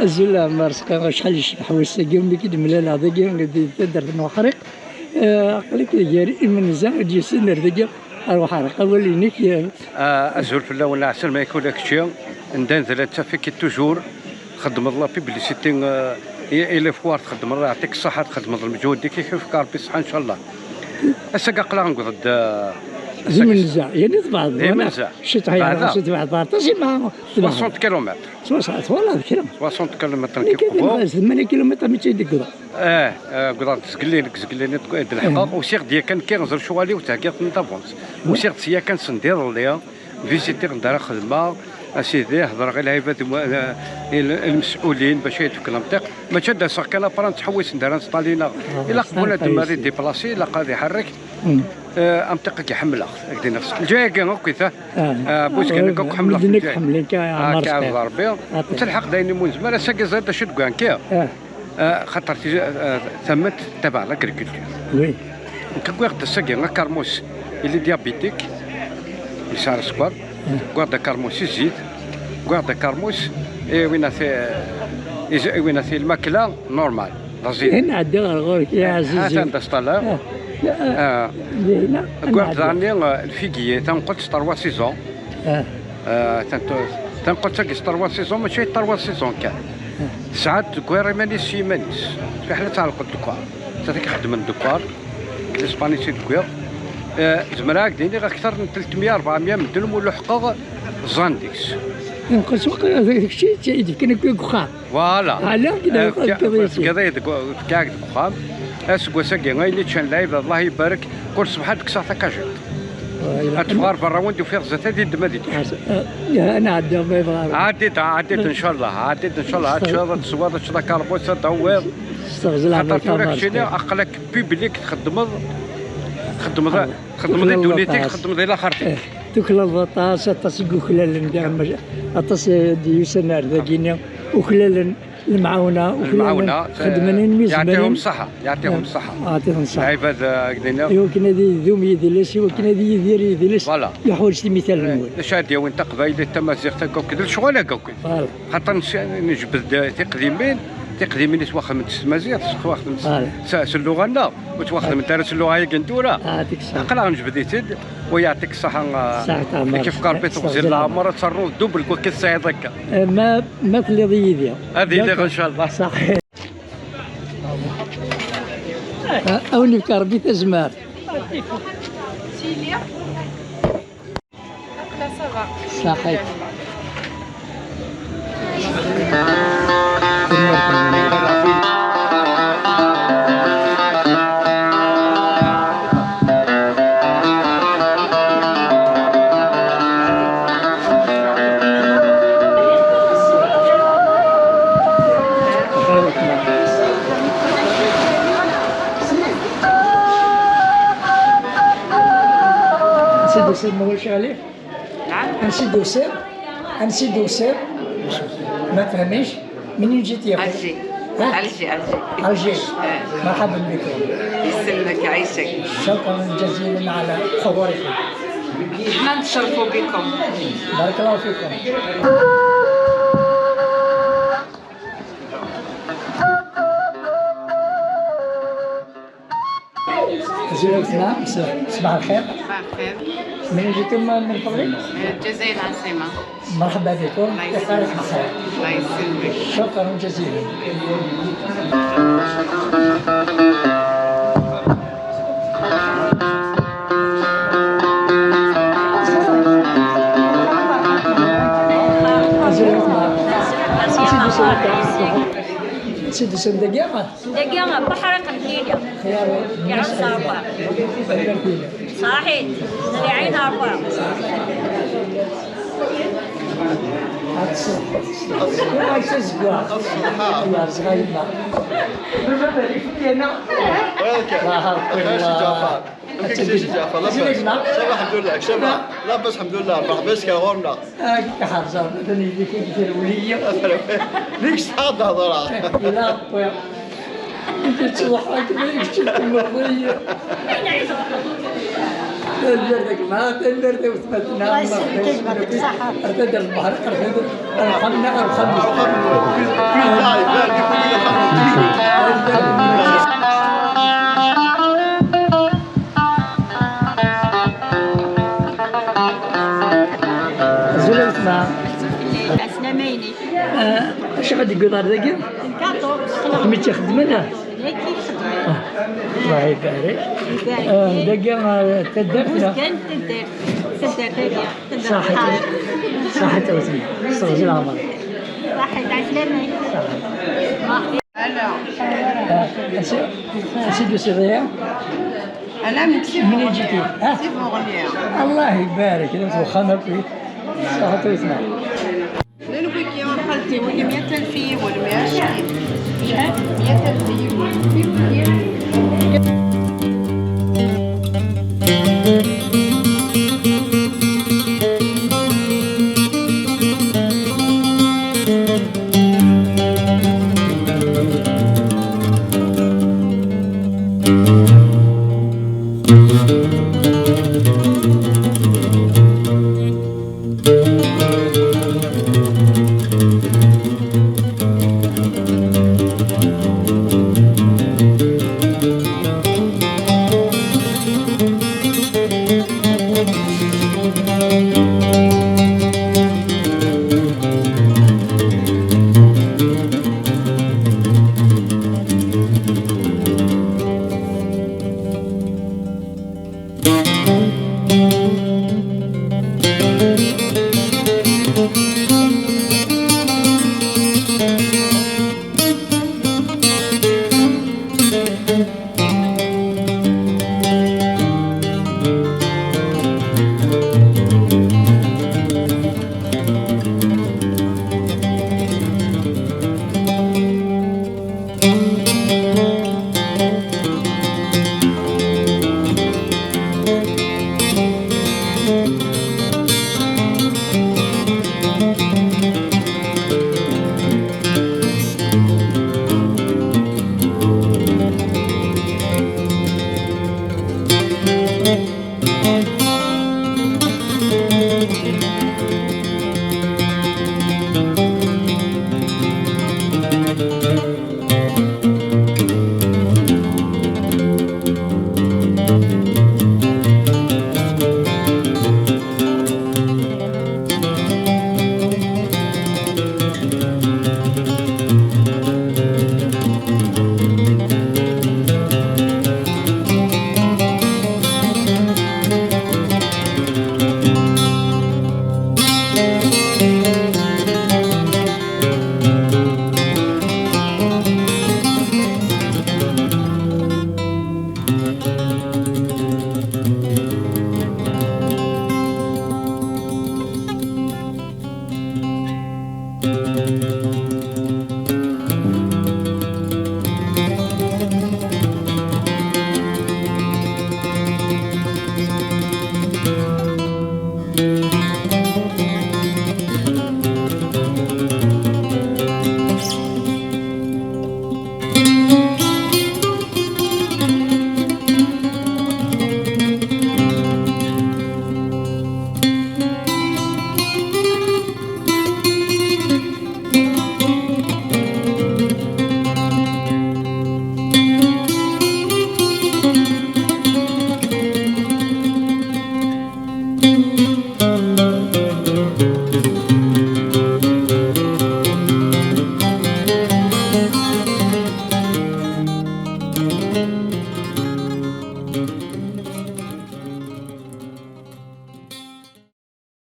أزول مرسقة شحال يشبح وساقي وملي كيدملا هذا كي درت نوحرق عقلك جاري من زعما ديال نردقي اروح حرق اول نيك أزول في الاول عسل ما يكون لك شيء ندان ثلاثة فيك توجور خدم الله بيبليسيتي الى فوار تخدم الله يعطيك الصحة تخدم المجهود ديك كيف كاربي صحة ان شاء الله. هسا قاقلا نقعد زمن الزع يعني طبعا من زع شت هي شت واحد بارطاجي مع 60 كيلومتر 60 والله كثير 60 كيلومتر كيف 8 كيلومتر 200 دقيقة قدرت تسقلينك الحقاق وسير ديال كان كيغزر شوالي وتاكيت من دافونس وسير سيا كان سندير ليا فيزيتي ندير خدمه اسيدي هضر غير الهيبات المسؤولين باش يتوكل المنطق ما تشد ساكنه بران تحوس ندير نسطالينا الا قبل دماري ديبلاسي الا قاد يحرك امتقى كيحمل هكذا نفس الجاي كان هكا بوش كان كحمل ديك حملين كا ربي تلحق دايني من زمان ساكي زاد شد كان كي خاطر ثمت تبع لاغريكولتور وي كنقول الساكي كارموس اللي ديابيتيك اللي صار سكر غوردا كارموس الزيت غوردا كارموس وين في الماكله نورمال رزيد هنا عندنا غورك يا عزيزي هذا ستالا غوردا الفيكيه تنقول 3 سيزون تنقول تاكي 3 سيزون ماشي 3 سيزون كان ساعات كوير مانيس شي مانيس في حالة تعلق الدكوار تاك خدم الدكوار الاسباني سي كوير زمراك ديني اكثر من 300 400 من دلم ولحقه زانديكس نقول سوق هذاك الشيء كان كوخام فوالا على كذا كذا كاك كوخام اسكو ساكي غايلي تشان لايف الله يبارك كل صباح ديك الساعه كاجي اتفار برا وندي في غزه هذه الدم هذيك انا عديت عديت ان شاء الله عديت ان شاء الله عاد شهر تصوات شهر كاربوس تعويض استغزل خاطر شنو اقلك بيبليك تخدم دونيتيك تخدم ديال الاخر توكل البطاطا تسقو خلال ندير اطاس ديوسنار ذاكينا وخلال المعاونه خدمنا مزيان يعطيهم الصحه يعطيهم الصحه عباد كدينا يمكن هذه ذوم يديرش وكنا هذه يديرش يحوج شي مثال الاول شاديه وين تقبايل التمازيغ تاكو كذا شغل هكا خاطر نجبد تقديمين تواخذ من التمازيغ تواخذ من اللغه لنا وتواخذ من درس اللغه هي كندوره قلا نجبد يتد ويعطيك الصحه كيف قربي تغزل العمر تصرف دوبل كل ساعه هكا ما تلي ضيدي هذه ان شاء الله صحيح اوني كربي تزمار سيليا لا سافا صحيح نسيت ما نقولش عليه نعم نسيت وسير ما تفهميش منين جيت يا ألجي ألجي مرحبا بكم يسلمك يعيشك شكرا جزيلا على حضوركم احنا نتشرفوا بكم بارك الله فيكم زميلتنا صباح الخير صباح الخير منين جيتم من فضلك؟ الجزائر العاصمة مرحبا بكم يعطيك الخير الله يسلمك شكرا جزيلا سيدي سندقيقة بحر قنديلة يعود صارفة صحيح اللي عينها أربعة الحمد لله شباب لا بس الحمد لله بس كهورنا كحرزة بدني اللي كيف الولية ليش هذا هضرة لا خويا انت تصلحك مالك تشوف المرضية البردك ما تنبرد وثبتنا الله يسلمك يجبرك صحة ارتدى البحر ارتدى الخمنا الخمس لا يبان يكون إلى خمس. زلت مع عسلاميني اش غادي يقول ذاك الكاطو متي خدمنا هيك الله يبارك دقا تدفنا كان تدير تدير صحة صحة وسمع صغر العمر واحد عسلامي سيدي سيدي أنا من سيف منين جيتي؟ سيف مغنية. الله يبارك انت وخانا فيك صحة وسمع لأنه بك يا خالتي واللي 100,000 واللي 120 شحال 100,000 واللي